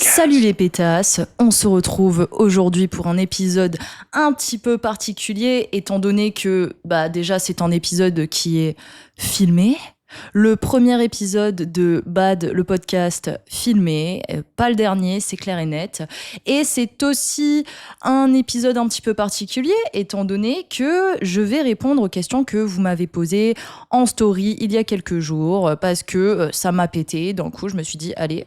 Salut les pétasses, on se retrouve aujourd'hui pour un épisode un petit peu particulier étant donné que déjà c'est un épisode qui est filmé. Le premier épisode de Bad, le podcast filmé, pas le dernier, c'est clair et net. Et c'est aussi un épisode un petit peu particulier étant donné que je vais répondre aux questions que vous m'avez posées en story il y a quelques jours parce que ça m'a pété. D'un coup, je me suis dit, allez,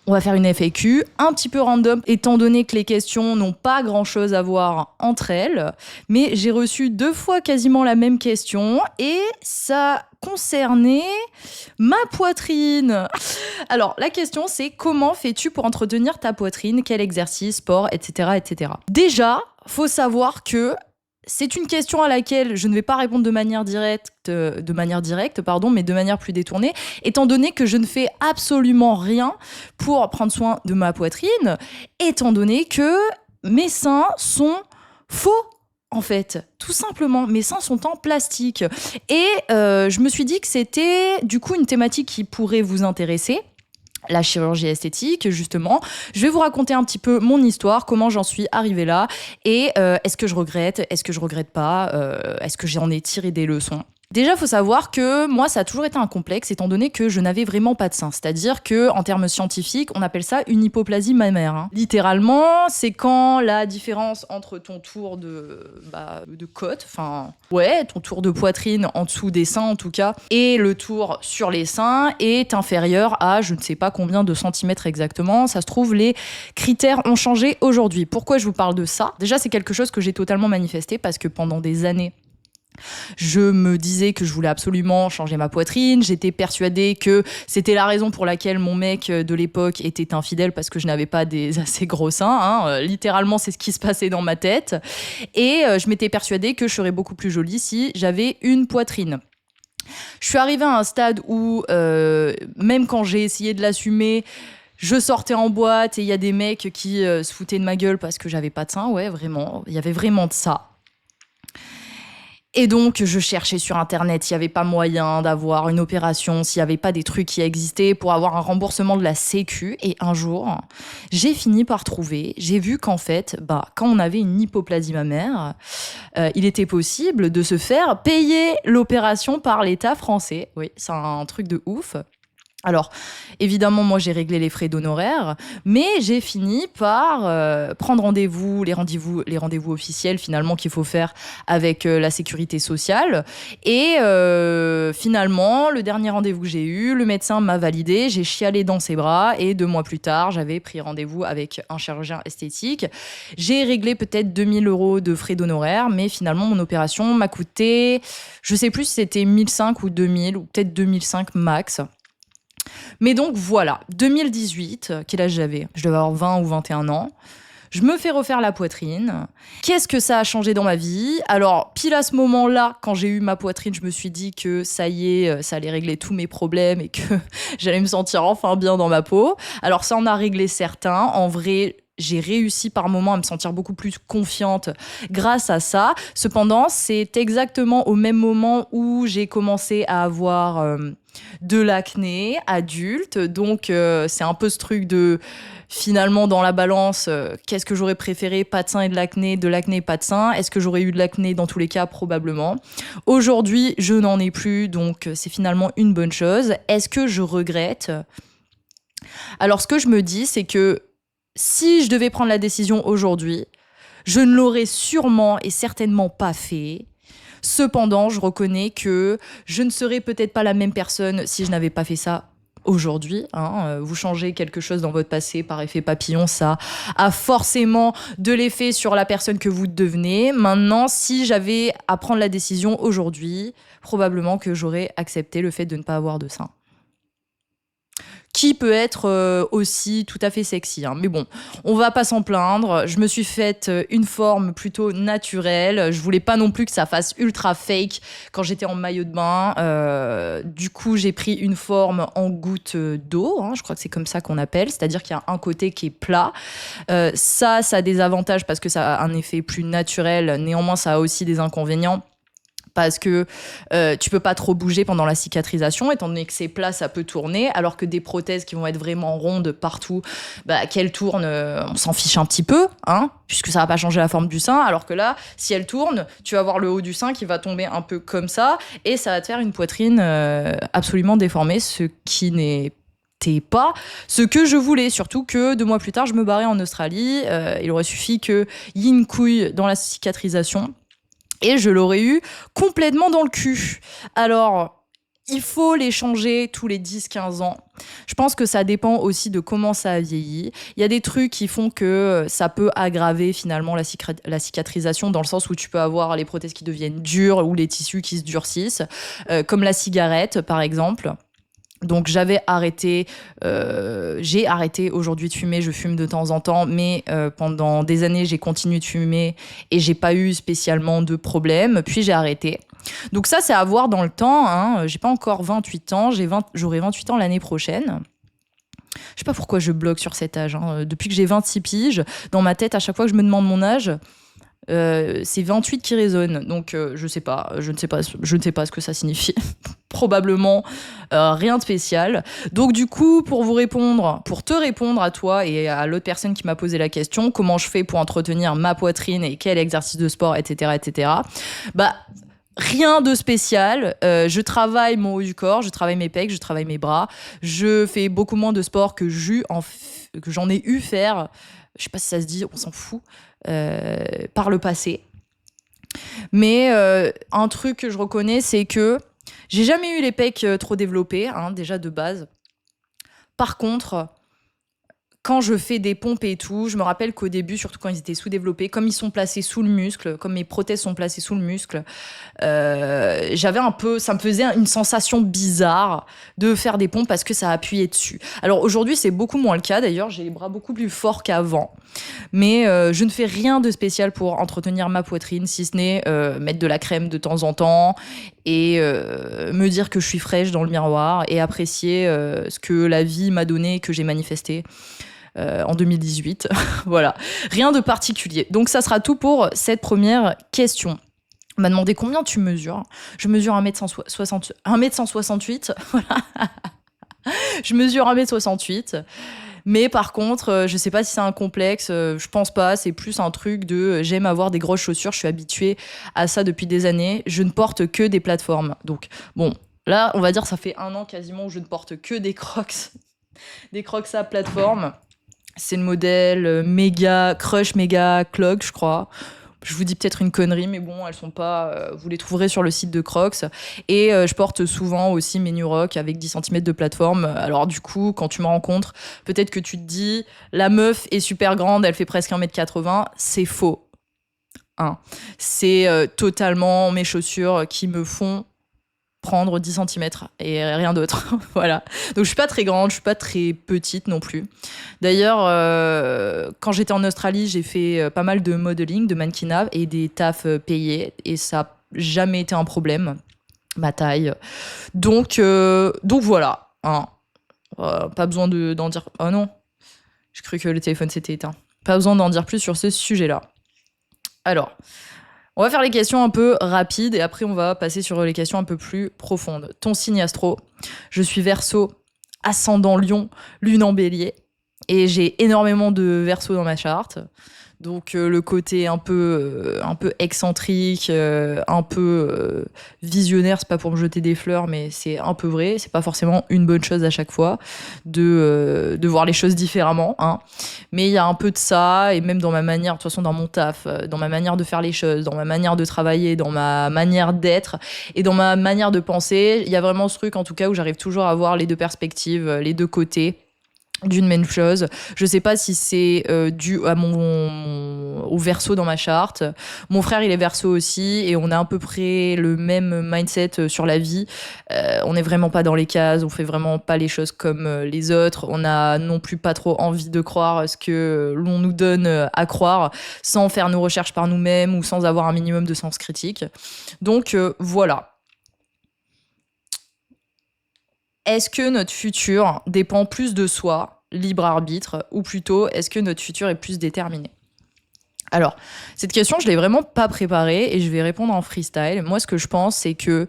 on va faire une FAQ un petit peu random, étant donné que les questions n'ont pas grand-chose à voir entre elles. Mais j'ai reçu 2 fois quasiment la même question et ça concernait ma poitrine. Alors, la question, c'est comment fais-tu pour entretenir ta poitrine? Quel exercice, sport, etc., etc. Déjà, faut savoir que c'est une question à laquelle je ne vais pas répondre de manière directe, mais de manière plus détournée, étant donné que je ne fais absolument rien pour prendre soin de ma poitrine, étant donné que mes seins sont faux. En fait, tout simplement, mes seins sont en plastique. Et je me suis dit que c'était du coup une thématique qui pourrait vous intéresser. La chirurgie esthétique, justement. Je vais vous raconter un petit peu mon histoire, comment j'en suis arrivée là, et est-ce que je regrette, est-ce que je regrette pas, est-ce que j'en ai tiré des leçons. Déjà, il faut savoir que moi, ça a toujours été un complexe, étant donné que je n'avais vraiment pas de seins. C'est-à-dire qu'en termes scientifiques, on appelle ça une hypoplasie mammaire. Littéralement, c'est quand la différence entre ton tour de côte, ton tour de poitrine en dessous des seins en tout cas, et le tour sur les seins est inférieur à je ne sais pas combien de centimètres exactement. Ça se trouve, les critères ont changé aujourd'hui. Pourquoi je vous parle de ça? Déjà, c'est quelque chose que j'ai totalement manifesté parce que pendant des années, je me disais que je voulais absolument changer ma poitrine. J'étais persuadée que c'était la raison pour laquelle mon mec de l'époque était infidèle parce que je n'avais pas des assez gros seins. Littéralement, c'est ce qui se passait dans ma tête. Et je m'étais persuadée que je serais beaucoup plus jolie si j'avais une poitrine. Je suis arrivée à un stade où, même quand j'ai essayé de l'assumer, je sortais en boîte et il y a des mecs qui se foutaient de ma gueule parce que j'avais pas de seins. Ouais, vraiment. Il y avait vraiment de ça. Et donc, je cherchais sur Internet s'il n'y avait pas moyen d'avoir une opération, s'il n'y avait pas des trucs qui existaient pour avoir un remboursement de la Sécu. Et un jour, j'ai fini par trouver, j'ai vu qu'en fait, quand on avait une hypoplasie mammaire, il était possible de se faire payer l'opération par l'État français. Oui, c'est un truc de ouf. Alors, évidemment, moi, j'ai réglé les frais d'honoraires, mais j'ai fini par prendre les rendez-vous officiels, finalement, qu'il faut faire avec la sécurité sociale. Et finalement, le dernier rendez-vous que j'ai eu, le médecin m'a validé, j'ai chialé dans ses bras, et 2 mois plus tard, j'avais pris rendez-vous avec un chirurgien esthétique. J'ai réglé peut-être 2 000 € de frais d'honoraires, mais finalement, mon opération m'a coûté, je sais plus si c'était 1 500 ou 2 000, ou peut-être 2 500 max. Mais donc voilà, 2018, quel âge j'avais? Je devais avoir 20 ou 21 ans. Je me fais refaire la poitrine. Qu'est-ce que ça a changé dans ma vie? Alors, pile à ce moment-là, quand j'ai eu ma poitrine, je me suis dit que ça y est, ça allait régler tous mes problèmes et que j'allais me sentir enfin bien dans ma peau. Alors, ça en a réglé certains. En vrai, j'ai réussi par moments à me sentir beaucoup plus confiante grâce à ça. Cependant, c'est exactement au même moment où j'ai commencé à avoir de l'acné adulte. Donc, c'est un peu ce truc de, finalement, dans la balance, qu'est-ce que j'aurais préféré? Pas de seins et de l'acné et pas de seins. Est-ce que j'aurais eu de l'acné dans tous les cas? Probablement. Aujourd'hui, je n'en ai plus, donc c'est finalement une bonne chose. Est-ce que je regrette? Alors, ce que je me dis, c'est que si je devais prendre la décision aujourd'hui, je ne l'aurais sûrement et certainement pas fait. Cependant, je reconnais que je ne serais peut-être pas la même personne si je n'avais pas fait ça aujourd'hui. Vous changez quelque chose dans votre passé par effet papillon, ça a forcément de l'effet sur la personne que vous devenez. Maintenant, si j'avais à prendre la décision aujourd'hui, probablement que j'aurais accepté le fait de ne pas avoir de seins. Qui peut être aussi tout à fait sexy. Mais bon, on va pas s'en plaindre. Je me suis faite une forme plutôt naturelle. Je voulais pas non plus que ça fasse ultra fake quand j'étais en maillot de bain. Du coup, j'ai pris une forme en goutte d'eau. Je crois que c'est comme ça qu'on appelle. C'est-à-dire qu'il y a un côté qui est plat. Ça a des avantages parce que ça a un effet plus naturel. Néanmoins, ça a aussi des inconvénients. parce que tu peux pas trop bouger pendant la cicatrisation, étant donné que c'est plat, ça peut tourner, alors que des prothèses qui vont être vraiment rondes partout, qu'elles tournent, on s'en fiche un petit peu, hein, puisque ça va pas changer la forme du sein, alors que là, si elles tournent, tu vas voir le haut du sein qui va tomber un peu comme ça, et ça va te faire une poitrine absolument déformée, ce qui n'était pas ce que je voulais, surtout que 2 mois plus tard, je me barrais en Australie, il aurait suffi qu'il y ait une couille dans la cicatrisation, et je l'aurais eu complètement dans le cul. Alors, il faut les changer tous les 10-15 ans. Je pense que ça dépend aussi de comment ça a vieilli. Il y a des trucs qui font que ça peut aggraver finalement la cicatrisation, dans le sens où tu peux avoir les prothèses qui deviennent dures ou les tissus qui se durcissent, comme la cigarette par exemple. Donc j'ai arrêté aujourd'hui de fumer, je fume de temps en temps, mais pendant des années j'ai continué de fumer et j'ai pas eu spécialement de problème, puis j'ai arrêté. Donc ça c'est à voir dans le temps, hein. J'ai pas encore 28 ans, j'aurai 28 ans l'année prochaine. Je sais pas pourquoi je bloque sur cet âge, hein. Depuis que j'ai 26 piges, dans ma tête à chaque fois que je me demande mon âge, c'est 28 qui résonne, donc je ne sais pas ce que ça signifie. Probablement rien de spécial. Donc du coup, pour te répondre à toi et à l'autre personne qui m'a posé la question, comment je fais pour entretenir ma poitrine et quel exercice de sport, etc., rien de spécial. Je travaille mon haut du corps, je travaille mes pecs, je travaille mes bras. Je fais beaucoup moins de sport que j'en ai eu faire. Je sais pas si ça se dit, on s'en fout. Par le passé. Mais un truc que je reconnais, c'est que j'ai jamais eu les pecs trop développés, hein, déjà de base. Par contre, quand je fais des pompes et tout, je me rappelle qu'au début, surtout quand ils étaient sous-développés, comme ils sont placés sous le muscle, comme mes prothèses sont placées sous le muscle, ça me faisait une sensation bizarre de faire des pompes parce que ça appuyait dessus. Alors aujourd'hui, c'est beaucoup moins le cas. D'ailleurs, j'ai les bras beaucoup plus forts qu'avant. Mais je ne fais rien de spécial pour entretenir ma poitrine, si ce n'est mettre de la crème de temps en temps et me dire que je suis fraîche dans le miroir et apprécier ce que la vie m'a donné, que j'ai manifesté en 2018. Voilà, rien de particulier. Donc ça sera tout pour cette première question. On m'a demandé combien tu mesures. Je mesure 1m168. Voilà. Je mesure 1m68. Mais par contre, je sais pas si c'est un complexe, je pense pas, c'est plus un truc de j'aime avoir des grosses chaussures, je suis habituée à ça depuis des années, je ne porte que des plateformes. Donc bon, là, on va dire ça fait 1 an quasiment où je ne porte que des Crocs, des Crocs à plateforme. C'est le modèle Crush Mega Clog, je crois. Je vous dis peut-être une connerie, mais bon, elles sont pas... vous les trouverez sur le site de Crocs. Et je porte souvent aussi mes New Rock avec 10 cm de plateforme. Alors du coup, quand tu me rencontres, peut-être que tu te dis, la meuf est super grande, elle fait presque 1m80. C'est faux. Hein. C'est totalement mes chaussures qui me font prendre 10 cm et rien d'autre. Voilà. Donc je suis pas très grande, je suis pas très petite non plus. D'ailleurs, quand j'étais en Australie, j'ai fait pas mal de modeling, de mannequinat et des tafs payés et ça n'a jamais été un problème, ma taille. Donc voilà. Hein. Pas besoin d'en dire... Oh non, j'ai cru que le téléphone s'était éteint. Pas besoin d'en dire plus sur ce sujet-là. Alors... On va faire les questions un peu rapides et après on va passer sur les questions un peu plus profondes. Ton signe astro, je suis Verseau, ascendant Lion, lune en Bélier et j'ai énormément de Verseau dans ma charte. Donc le côté un peu excentrique, un peu visionnaire, c'est pas pour me jeter des fleurs, mais c'est un peu vrai. C'est pas forcément une bonne chose à chaque fois de voir les choses différemment. Hein. Mais il y a un peu de ça, et même dans ma manière, de toute façon dans mon taf, dans ma manière de faire les choses, dans ma manière de travailler, dans ma manière d'être et dans ma manière de penser, il y a vraiment ce truc en tout cas où j'arrive toujours à voir les deux perspectives, les deux côtés d'une même chose. Je sais pas si c'est dû à au Verseau dans ma charte. Mon frère il est Verseau aussi et on a à peu près le même mindset sur la vie. On n'est vraiment pas dans les cases, on fait vraiment pas les choses comme les autres. On a non plus pas trop envie de croire ce que l'on nous donne à croire sans faire nos recherches par nous-mêmes ou sans avoir un minimum de sens critique. Donc voilà. Est-ce que notre futur dépend plus de soi, libre arbitre, ou plutôt est-ce que notre futur est plus déterminé ? Alors, cette question, je l'ai vraiment pas préparée et je vais répondre en freestyle. Moi, ce que je pense, c'est que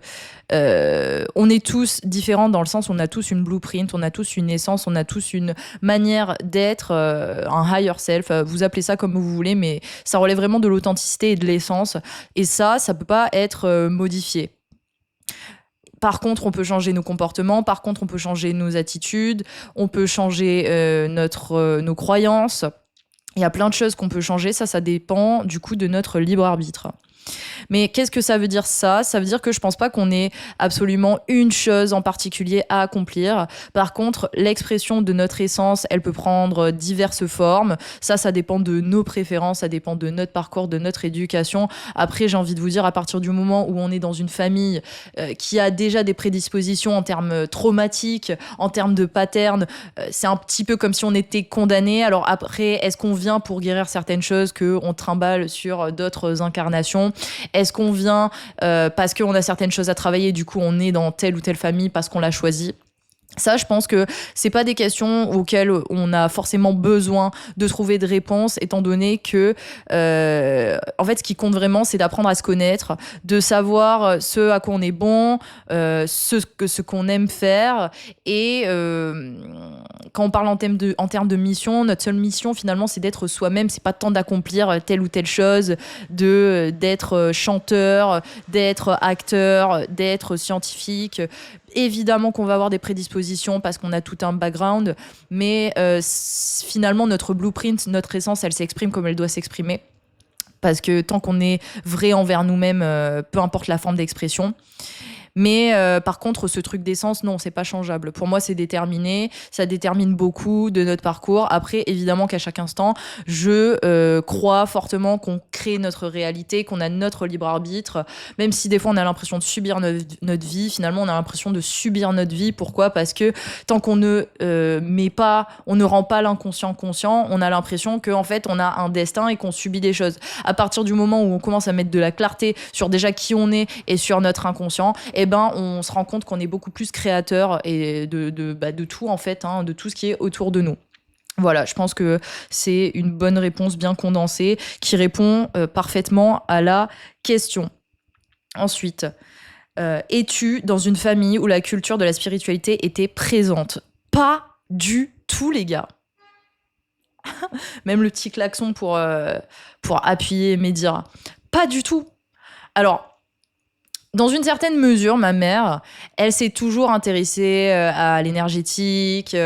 on est tous différents dans le sens où on a tous une blueprint, on a tous une essence, on a tous une manière d'être, un higher self. Vous appelez ça comme vous voulez, mais ça relève vraiment de l'authenticité et de l'essence. Et ça peut pas être modifié. Par contre, on peut changer nos comportements, par contre, on peut changer nos attitudes, on peut changer nos croyances. Il y a plein de choses qu'on peut changer, ça dépend du coup de notre libre arbitre. Mais qu'est-ce que ça veut dire ça? Ça veut dire que je pense pas qu'on ait absolument une chose en particulier à accomplir. Par contre, l'expression de notre essence, elle peut prendre diverses formes. Ça dépend de nos préférences, ça dépend de notre parcours, de notre éducation. Après, j'ai envie de vous dire, à partir du moment où on est dans une famille qui a déjà des prédispositions en termes traumatiques, en termes de patterns, c'est un petit peu comme si on était condamné. Alors après, est-ce qu'on vient pour guérir certaines choses qu'on trimballe sur d'autres incarnations? Est-ce qu'on vient parce qu'on a certaines choses à travailler, du coup on est dans telle ou telle famille parce qu'on l'a choisi? Ça, je pense que c'est pas des questions auxquelles on a forcément besoin de trouver de réponses, étant donné que, en fait, ce qui compte vraiment, c'est d'apprendre à se connaître, de savoir ce à quoi on est bon, ce qu'on aime faire. Et quand on parle en termes de mission, notre seule mission, finalement, c'est d'être soi-même. C'est pas tant d'accomplir telle ou telle chose, d'être chanteur, d'être acteur, d'être scientifique. Évidemment qu'on va avoir des prédispositions parce qu'on a tout un background, mais finalement notre blueprint, notre essence, elle s'exprime comme elle doit s'exprimer. Parce que tant qu'on est vrai envers nous-mêmes, peu importe la forme d'expression. Mais par contre, ce truc d'essence, non, c'est pas changeable. Pour moi, c'est déterminé. Ça détermine beaucoup de notre parcours. Après, évidemment qu'à chaque instant, je crois fortement qu'on crée notre réalité, qu'on a notre libre arbitre. Même si des fois, on a l'impression de subir notre vie, finalement, on a l'impression de subir notre vie. Pourquoi? Parce que tant qu'on ne on ne rend pas l'inconscient conscient, on a l'impression qu'en fait, on a un destin et qu'on subit des choses. À partir du moment où on commence à mettre de la clarté sur déjà qui on est et sur notre inconscient, eh ben, on se rend compte qu'on est beaucoup plus créateur et de tout, en fait, hein, de tout ce qui est autour de nous. Voilà, je pense que c'est une bonne réponse bien condensée qui répond parfaitement à la question. Ensuite, es-tu dans une famille où la culture de la spiritualité était présente? Pas du tout, les gars. Même le petit klaxon pour appuyer mes dires. Pas du tout. Alors, dans une certaine mesure, ma mère, elle s'est toujours intéressée à l'énergétique,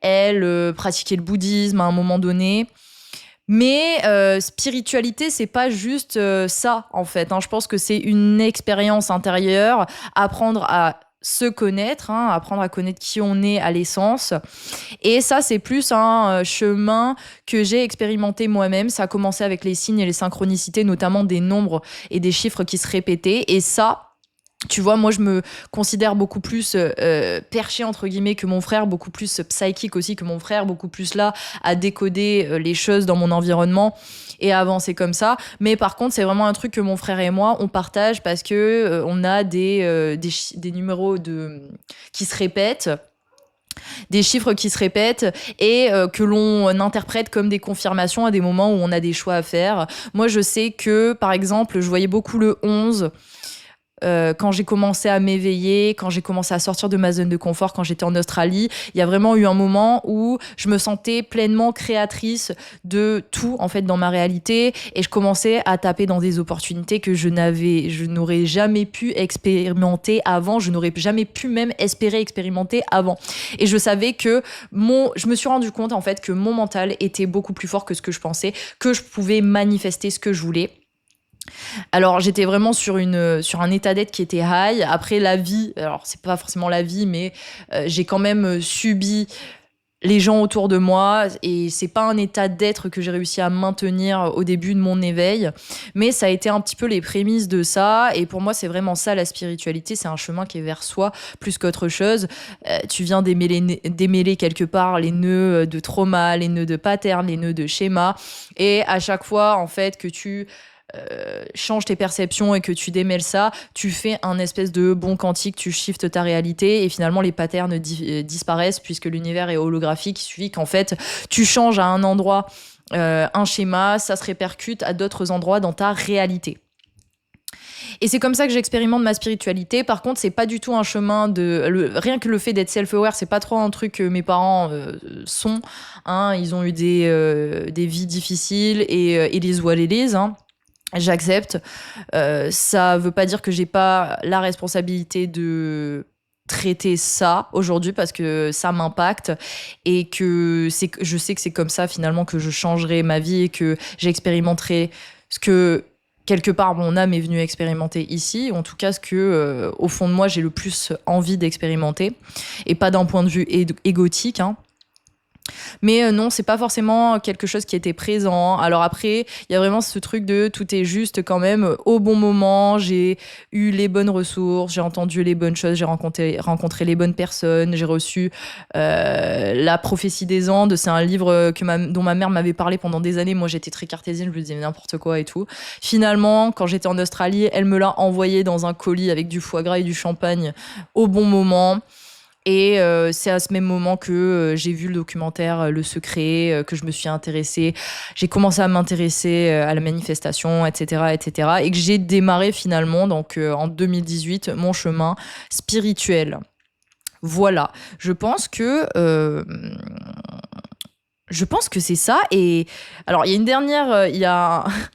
elle pratiquait le bouddhisme à un moment donné. Mais spiritualité, c'est pas juste ça, en fait, hein. Je pense que c'est une expérience intérieure, apprendre à se connaître, hein, apprendre à connaître qui on est à l'essence. Et ça, c'est plus un chemin que j'ai expérimenté moi-même. Ça a commencé avec les signes et les synchronicités, notamment des nombres et des chiffres qui se répétaient. Et ça, tu vois, moi, je me considère beaucoup plus perché, entre guillemets, que mon frère, beaucoup plus psychique aussi que mon frère, beaucoup plus là à décoder les choses dans mon environnement et à avancer comme ça. Mais par contre, c'est vraiment un truc que mon frère et moi, on partage parce que on a des numéros qui se répètent, des chiffres qui se répètent et que l'on interprète comme des confirmations à des moments où on a des choix à faire. Moi, je sais que, par exemple, je voyais beaucoup le 11 quand j'ai commencé à m'éveiller, quand j'ai commencé à sortir de ma zone de confort, quand j'étais en Australie. Il y a vraiment eu un moment où je me sentais pleinement créatrice de tout, en fait, dans ma réalité. Et je commençais à taper dans des opportunités que je n'aurais jamais pu expérimenter avant. Je n'aurais jamais pu même espérer expérimenter avant. Et je savais que je me suis rendu compte, en fait, que mon mental était beaucoup plus fort que ce que je pensais, que je pouvais manifester ce que je voulais. Alors, j'étais vraiment sur un état d'être qui était high. Après, la vie, alors c'est pas forcément la vie, mais j'ai quand même subi les gens autour de moi et c'est pas un état d'être que j'ai réussi à maintenir au début de mon éveil, mais ça a été un petit peu les prémices de ça. Et pour moi, c'est vraiment ça, la spiritualité. C'est un chemin qui est vers soi plus qu'autre chose. Tu viens démêler quelque part les nœuds de trauma, les nœuds de pattern, les nœuds de schéma. Et à chaque fois, en fait, que tu changes tes perceptions et que tu démêles ça, tu fais un espèce de bond quantique, tu shiftes ta réalité et finalement les patterns disparaissent puisque l'univers est holographique. Il suffit qu'en fait tu changes à un endroit un schéma, ça se répercute à d'autres endroits dans ta réalité. Et c'est comme ça que j'expérimente ma spiritualité. Par contre, c'est pas du tout un chemin rien que le fait d'être self-aware, c'est pas trop un truc que mes parents sont. Hein. Ils ont eu des vies difficiles et les what it is, hein. J'accepte. Ça veut pas dire que j'ai pas la responsabilité de traiter ça aujourd'hui parce que ça m'impacte et que je sais que c'est comme ça finalement que je changerai ma vie et que j'expérimenterai ce que quelque part mon âme est venue expérimenter ici, ou en tout cas ce que au fond de moi j'ai le plus envie d'expérimenter, et pas d'un point de vue égotique, hein. Mais non, c'est pas forcément quelque chose qui était présent. Alors après, il y a vraiment ce truc de tout est juste quand même au bon moment. J'ai eu les bonnes ressources, j'ai entendu les bonnes choses, j'ai rencontré les bonnes personnes, j'ai reçu La prophétie des Andes. C'est un livre dont ma mère m'avait parlé pendant des années. Moi, j'étais très cartésienne, je me disais n'importe quoi et tout. Finalement, quand j'étais en Australie, elle me l'a envoyé dans un colis avec du foie gras et du champagne au bon moment. Et c'est à ce même moment que j'ai vu le documentaire Le Secret, que je me suis intéressée. J'ai commencé à m'intéresser à la manifestation, etc., etc. Et que j'ai démarré finalement, donc en 2018, mon chemin spirituel. Voilà. Je pense que c'est ça. Et alors, il y a une dernière,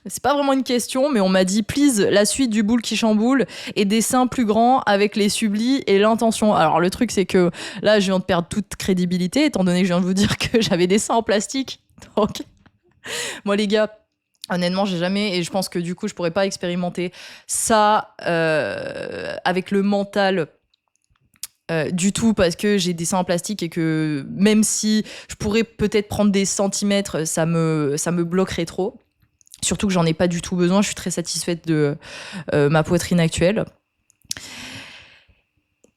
c'est pas vraiment une question, mais on m'a dit, please, la suite du boule qui chamboule et des seins plus grands avec les sublis et l'intention. Alors, le truc, c'est que là, je viens de perdre toute crédibilité, étant donné que je viens de vous dire que j'avais des seins en plastique. Donc, moi, les gars, honnêtement, j'ai jamais, et je pense que du coup, je pourrais pas expérimenter ça avec le mental. Du tout, parce que j'ai des seins en plastique et que même si je pourrais peut-être prendre des centimètres, ça me bloquerait trop. Surtout que j'en ai pas du tout besoin, je suis très satisfaite de ma poitrine actuelle.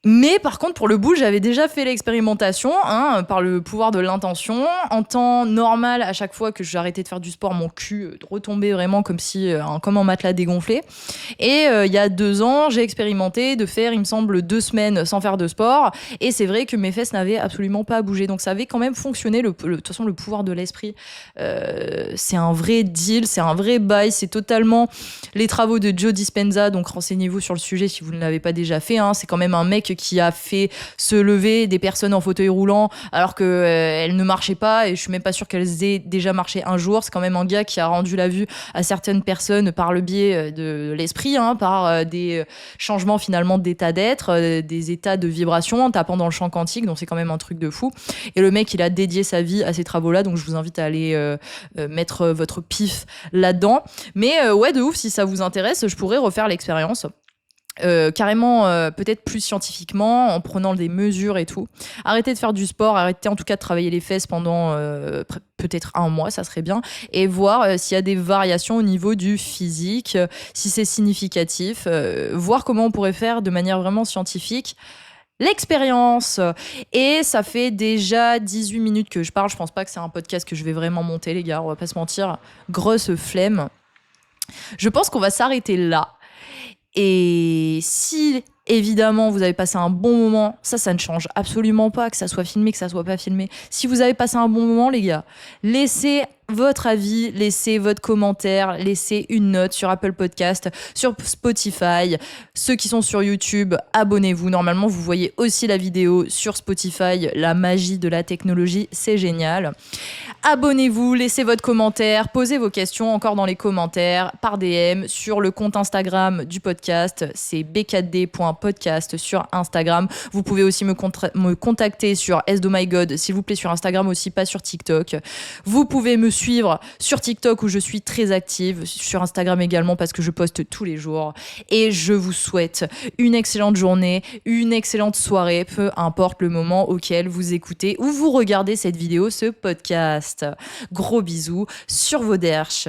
Mais par contre, pour le boule, j'avais déjà fait l'expérimentation, hein, par le pouvoir de l'intention. En temps normal, à chaque fois que j'arrêtais de faire du sport, mon cul retombait vraiment comme un matelas dégonflé. Et il y a 2 ans, j'ai expérimenté de faire, il me semble, 2 semaines sans faire de sport. Et c'est vrai que mes fesses n'avaient absolument pas bougé. Donc ça avait quand même fonctionné. De toute façon, le pouvoir de l'esprit, c'est un vrai deal, c'est un vrai bail. C'est totalement les travaux de Joe Dispenza. Donc renseignez-vous sur le sujet si vous ne l'avez pas déjà fait, hein. C'est quand même un mec qui a fait se lever des personnes en fauteuil roulant alors qu'elles ne marchaient pas, et je suis même pas sûre qu'elles aient déjà marché un jour. C'est quand même un gars qui a rendu la vue à certaines personnes par le biais de l'esprit, hein, par des changements finalement d'état d'être, des états de vibration en tapant dans le champ quantique. Donc c'est quand même un truc de fou. Et le mec, il a dédié sa vie à ces travaux-là, donc je vous invite à aller mettre votre pif là-dedans. Mais ouais, de ouf, si ça vous intéresse, je pourrais refaire l'expérience. Carrément peut-être plus scientifiquement, en prenant des mesures et tout. Arrêtez de faire du sport, arrêtez en tout cas de travailler les fesses pendant peut-être 1 mois, ça serait bien, et voir s'il y a des variations au niveau du physique, si c'est significatif, voir comment on pourrait faire de manière vraiment scientifique l'expérience. Et ça fait déjà 18 minutes que je parle. Je pense pas que c'est un podcast que je vais vraiment monter, les gars, on va pas se mentir, grosse flemme. Je pense qu'on va s'arrêter là. Et si, évidemment, vous avez passé un bon moment, ça ne change absolument pas, que ça soit filmé, que ça soit pas filmé. Si vous avez passé un bon moment, les gars, laissez votre avis, laissez votre commentaire, laissez une note sur Apple Podcast, sur Spotify. Ceux qui sont sur YouTube, abonnez-vous. Normalement, vous voyez aussi la vidéo sur Spotify. La magie de la technologie, c'est génial. Abonnez-vous, laissez votre commentaire, posez vos questions encore dans les commentaires, par DM, sur le compte Instagram du podcast. C'est b4d.podcast sur Instagram. Vous pouvez aussi me contacter sur SDoMyGod, s'il vous plaît, sur Instagram aussi, pas sur TikTok. Vous pouvez me suivre sur TikTok où je suis très active, sur Instagram également parce que je poste tous les jours. Et je vous souhaite une excellente journée, une excellente soirée, peu importe le moment auquel vous écoutez ou vous regardez cette vidéo, ce podcast. Gros bisous sur vos derches.